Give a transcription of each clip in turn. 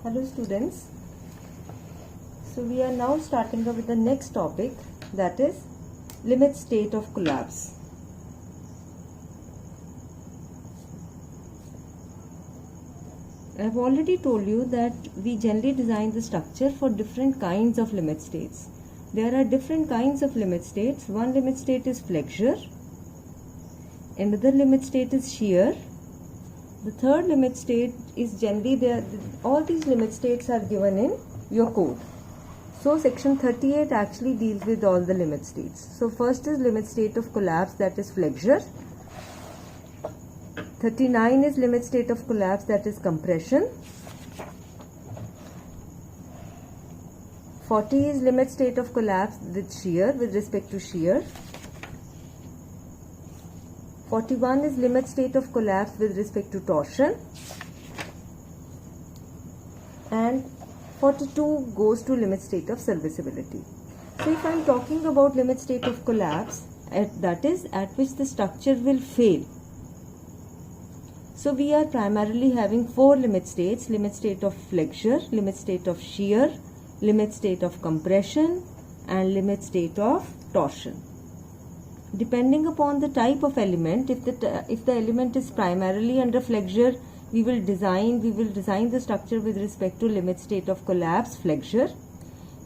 Hello students, so we are now starting up with the next topic, that is limit state of collapse. I have already told you that we generally design the structure for different kinds of limit states. There are different kinds of limit states. One limit state is flexure, another limit state is shear. The third limit state is generally there. All these limit states are given in your code. So section 38 actually deals with all the limit states. So first is limit state of collapse, that is flexure. 39 is limit state of collapse, that is compression. 40 is limit state of collapse with shear, with respect to shear. 41 is limit state of collapse with respect to torsion, and 42 goes to limit state of serviceability. So if I am talking about limit state of collapse, that is at which the structure will fail. So we are primarily having four limit states: limit state of flexure, limit state of shear, limit state of compression, and limit state of torsion. Depending upon the type of element, if the element is primarily under flexure, we will design the structure with respect to limit state of collapse, flexure.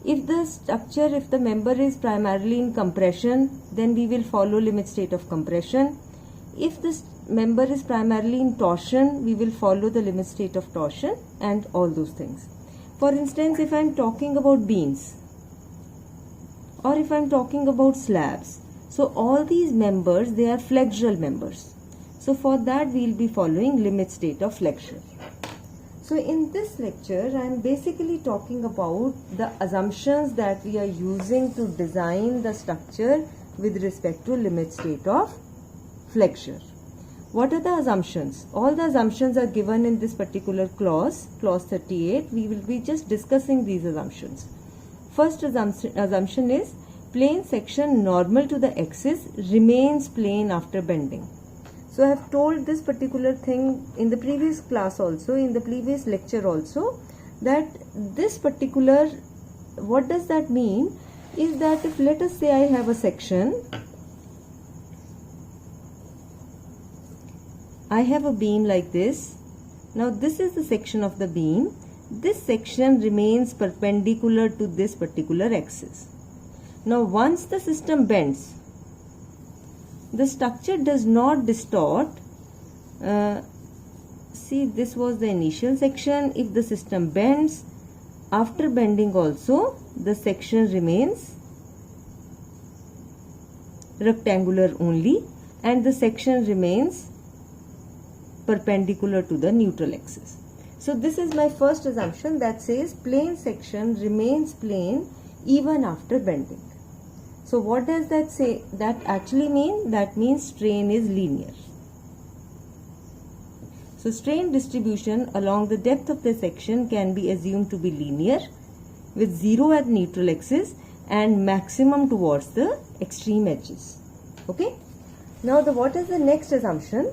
If the member is primarily in compression, then we will follow limit state of compression. If this member is primarily in torsion, we will follow the limit state of torsion, and all those things. For instance, if I am talking about beams, or if I am talking about slabs, so all these members, they are flexural members. So for that we will be following limit state of flexure. So in this lecture I am basically talking about the assumptions that we are using to design the structure with respect to limit state of flexure. What are the assumptions? All the assumptions are given in this particular clause 38. We will be just discussing these assumptions. First assumption is plane section normal to the axis remains plane after bending. So I have told this particular thing in the previous class also, in the previous lecture also, that this particular, what does that mean is that if let us say I have a section, I have a beam like this. Now this is the section of the beam. This section remains perpendicular to this particular axis. Now once the system bends, the structure does not distort. See, this was the initial section. If the system bends, after bending also the section remains rectangular only, and the section remains perpendicular to the neutral axis. So this is my first assumption, that says plane section remains plane even after bending. So what does that say? That actually mean? That means strain is linear. So strain distribution along the depth of the section can be assumed to be linear, with zero at neutral axis and maximum towards the extreme edges. Okay. Now what is the next assumption?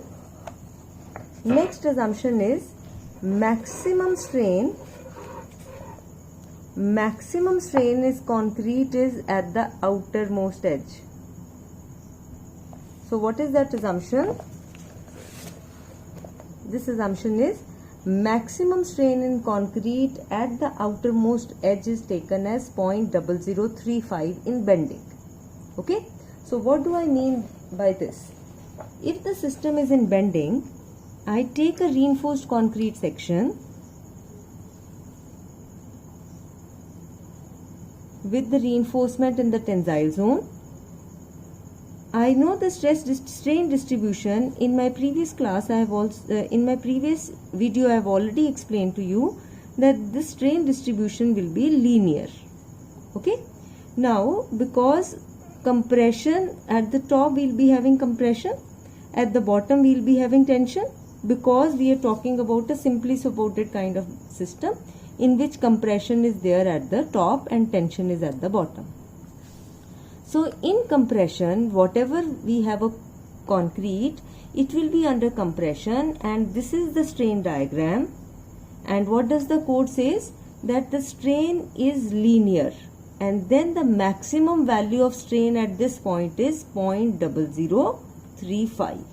Next assumption is maximum strain is concrete is at the outermost edge. So what is that assumption? This assumption is maximum strain in concrete at the outermost edge is taken as 0.0035 in bending. Okay. So what do I mean by this? If the system is in bending, I take a reinforced concrete section with the reinforcement in the tensile zone. I know the strain distribution. In my previous class, in my previous video I have already explained to you that this strain distribution will be linear. Okay. Now because compression, at the top we will be having compression, at the bottom we will be having tension, because we are talking about a simply supported kind of system in which compression is there at the top and tension is at the bottom. So in compression, whatever we have a concrete, it will be under compression, and this is the strain diagram. And what does the code says? That the strain is linear, and then the maximum value of strain at this point is 0.0035.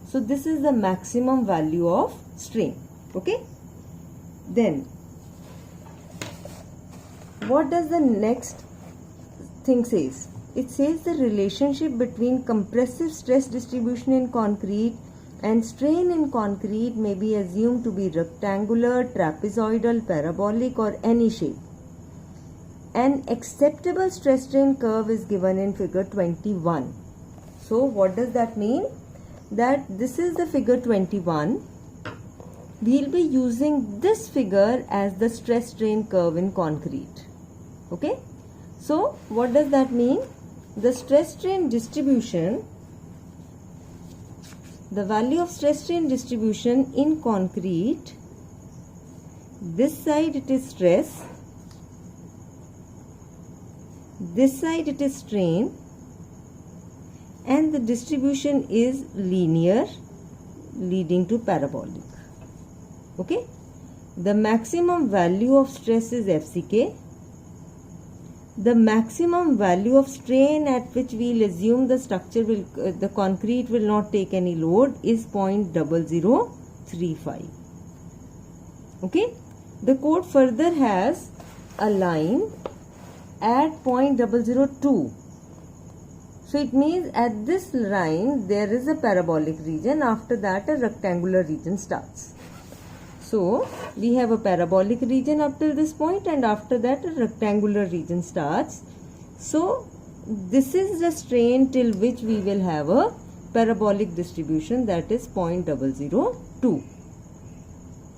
So this is the maximum value of strain. Okay. Then what does the next thing says? It says the relationship between compressive stress distribution in concrete and strain in concrete may be assumed to be rectangular, trapezoidal, parabolic, or any shape. An acceptable stress strain curve is given in figure 21. So what does that mean? That this is the figure 21. We'll be using this figure as the stress strain curve in concrete. Okay. So what does that mean? The stress strain distribution, the value of stress strain distribution in concrete, this side it is stress, this side it is strain, and the distribution is linear leading to parabolic. Okay. The maximum value of stress is FCK. The maximum value of strain at which we will assume the structure will, the concrete will not take any load is 0.0035. Okay. The code further has a line at 0.002. So it means at this line there is a parabolic region. After that a rectangular region starts. So we have a parabolic region up till this point, and after that a rectangular region starts. So this is the strain till which we will have a parabolic distribution, that is 0.002.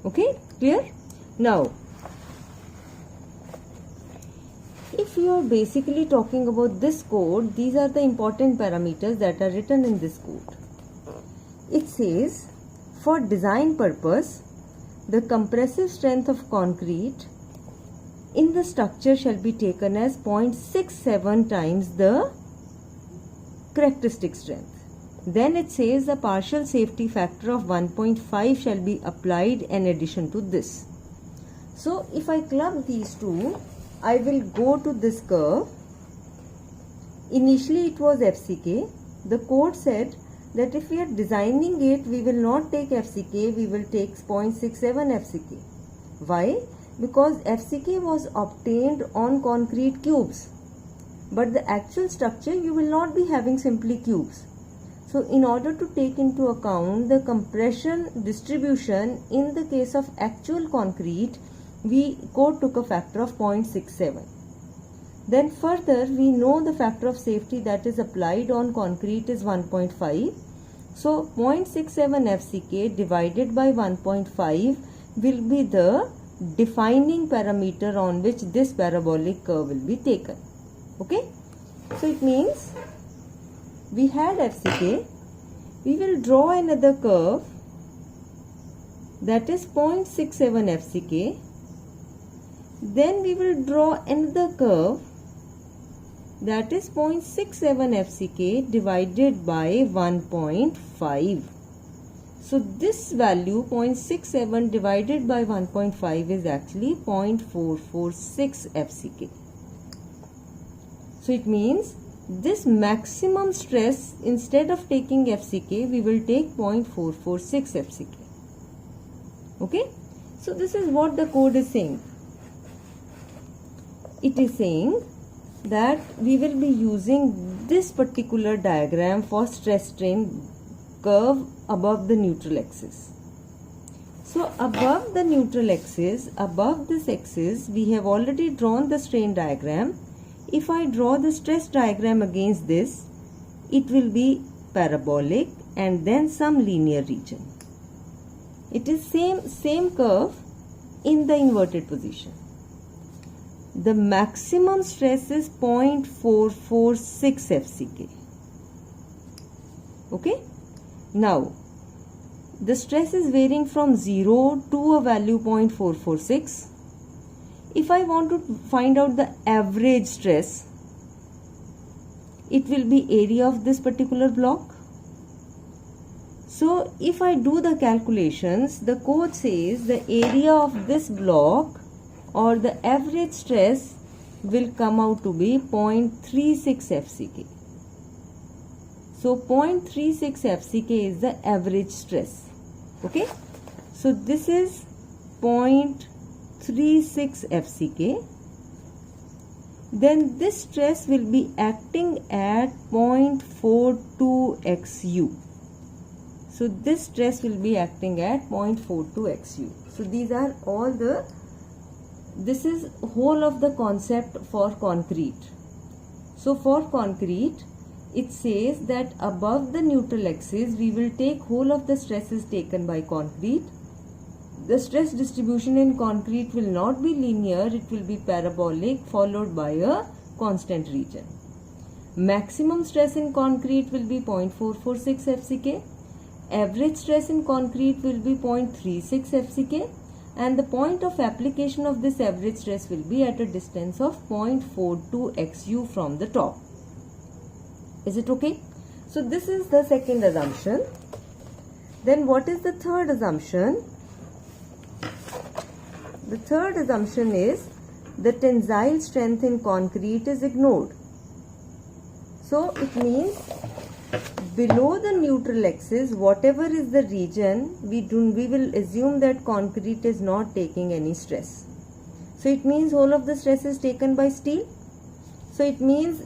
Okay, clear? Now, if you are basically talking about this code, these are the important parameters that are written in this code. It says, for design purpose, the compressive strength of concrete in the structure shall be taken as 0.67 times the characteristic strength. Then it says the partial safety factor of 1.5 shall be applied in addition to this. So if I club these two, I will go to this curve. Initially it was FCK. The code said that if we are designing it, we will not take FCK, we will take 0.67 FCK. Why? Because FCK was obtained on concrete cubes. But the actual structure, you will not be having simply cubes. So in order to take into account the compression distribution in the case of actual concrete, code took a factor of 0.67. Then further, we know the factor of safety that is applied on concrete is 1.5. So 0.67 FCK divided by 1.5 will be the defining parameter on which this parabolic curve will be taken. Okay. So it means we had FCK. We will draw another curve that is 0.67 FCK. Then we will draw another curve that is 0.67 FCK divided by 1.5. So this value 0.67 divided by 1.5 is actually 0.446 FCK. So it means this maximum stress, instead of taking FCK, we will take 0.446 FCK. Okay. So this is what the code is saying. It is saying that we will be using this particular diagram for stress strain curve above the neutral axis. So above the neutral axis, above this axis, we have already drawn the strain diagram. If I draw the stress diagram against this, it will be parabolic and then some linear region. It is same curve in the inverted position. The maximum stress is 0.446 FCK. Okay. Now, the stress is varying from 0 to a value 0.446. If I want to find out the average stress, it will be area of this particular block. So if I do the calculations, the code says the area of this block or the average stress will come out to be 0.36 FCK. So 0.36 FCK is the average stress. Okay. So this is 0.36 FCK. Then this stress will be acting at 0.42 XU. So this stress will be acting at 0.42 XU. So these are all this is whole of the concept for concrete. So for concrete, it says that above the neutral axis, we will take whole of the stresses taken by concrete. The stress distribution in concrete will not be linear, it will be parabolic followed by a constant region. Maximum stress in concrete will be 0.446 FCK. Average stress in concrete will be 0.36 FCK. And the point of application of this average stress will be at a distance of 0.42 XU from the top. Is it okay? So this is the second assumption. Then what is the third assumption? The third assumption is the tensile strength in concrete is ignored. So it means below the neutral axis, whatever is the region, we will assume that concrete is not taking any stress. So it means whole of the stress is taken by steel. So it means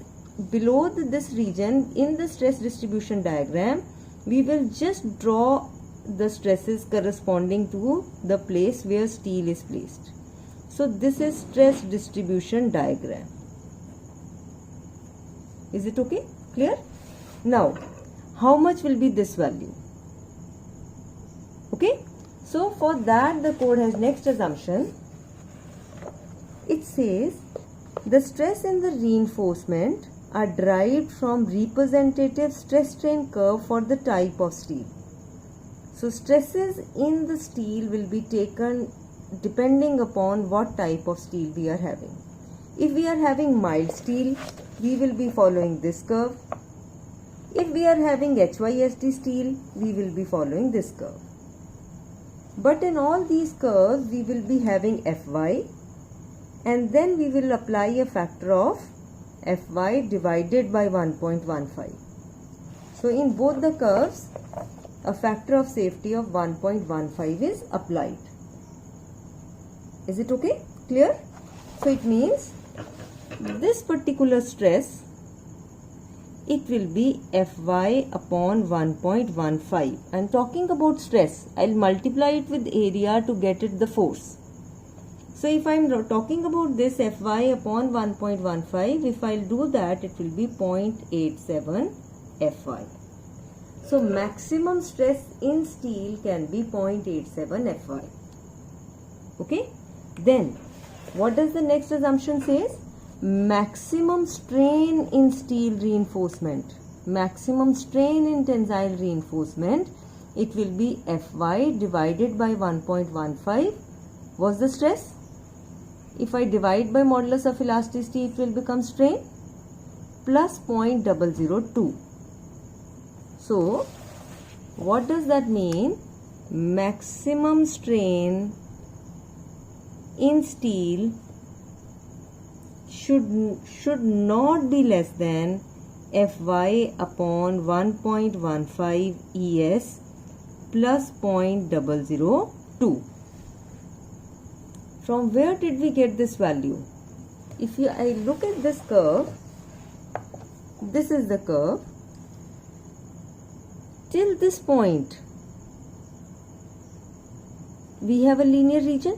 below this region in the stress distribution diagram, we will just draw the stresses corresponding to the place where steel is placed. So this is stress distribution diagram. Is it okay? Clear? Now, how much will be this value? Okay. So for that, the code has next assumption. It says the stress in the reinforcement are derived from representative stress strain curve for the type of steel. So stresses in the steel will be taken depending upon what type of steel we are having. If we are having mild steel, we will be following this curve. If we are having HYSD steel, we will be following this curve. But in all these curves, we will be having Fy, and then we will apply a factor of Fy divided by 1.15. So in both the curves, a factor of safety of 1.15 is applied. Is it okay? Clear? So it means this particular stress, it will be Fy upon 1.15. I am talking about stress. I will multiply it with area to get it the force. So if I am talking about this Fy upon 1.15, if I will do that, it will be 0.87 Fy. So maximum stress in steel can be 0.87 Fy. Okay. Then what does the next assumption says? Maximum strain in steel reinforcement. Maximum strain in tensile reinforcement. It will be Fy divided by 1.15. What's the stress? If I divide by modulus of elasticity, it will become strain plus 0.002. So, what does that mean? Maximum strain in steel should not be less than Fy upon 1.15 ES plus 0.002. From where did we get this value? If I look at this curve, this is the curve. Till this point, we have a linear region.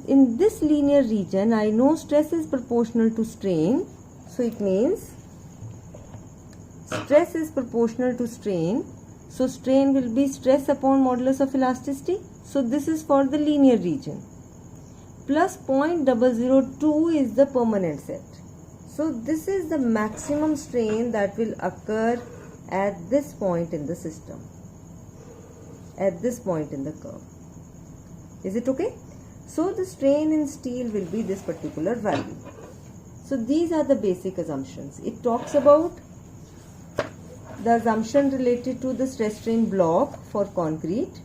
In this linear region, I know stress is proportional to strain. So it means stress is proportional to strain. So strain will be stress upon modulus of elasticity. So this is for the linear region. Plus 0.002 is the permanent set. So this is the maximum strain that will occur at this point in the system. At this point in the curve. Is it okay? So the strain in steel will be this particular value. So these are the basic assumptions. It talks about the assumption related to the stress strain block for concrete.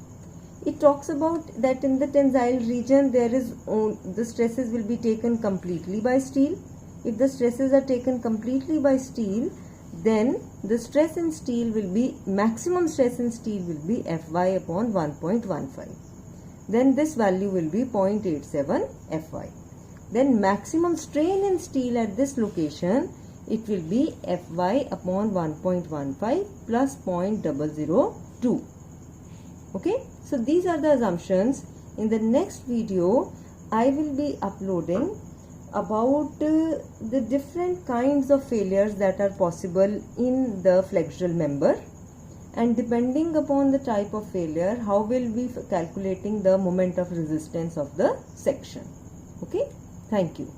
It talks about that in the tensile region the stresses will be taken completely by steel. If the stresses are taken completely by steel, then the stress in steel will be, maximum stress in steel will be Fy upon 1.15. Then this value will be 0.87 Fy. Then maximum strain in steel at this location, it will be Fy upon 1.15 plus 0.002. Okay, so these are the assumptions. In the next video, I will be uploading about the different kinds of failures that are possible in the flexural member, and depending upon the type of failure, how will we calculating the moment of resistance of the section. Okay, thank you.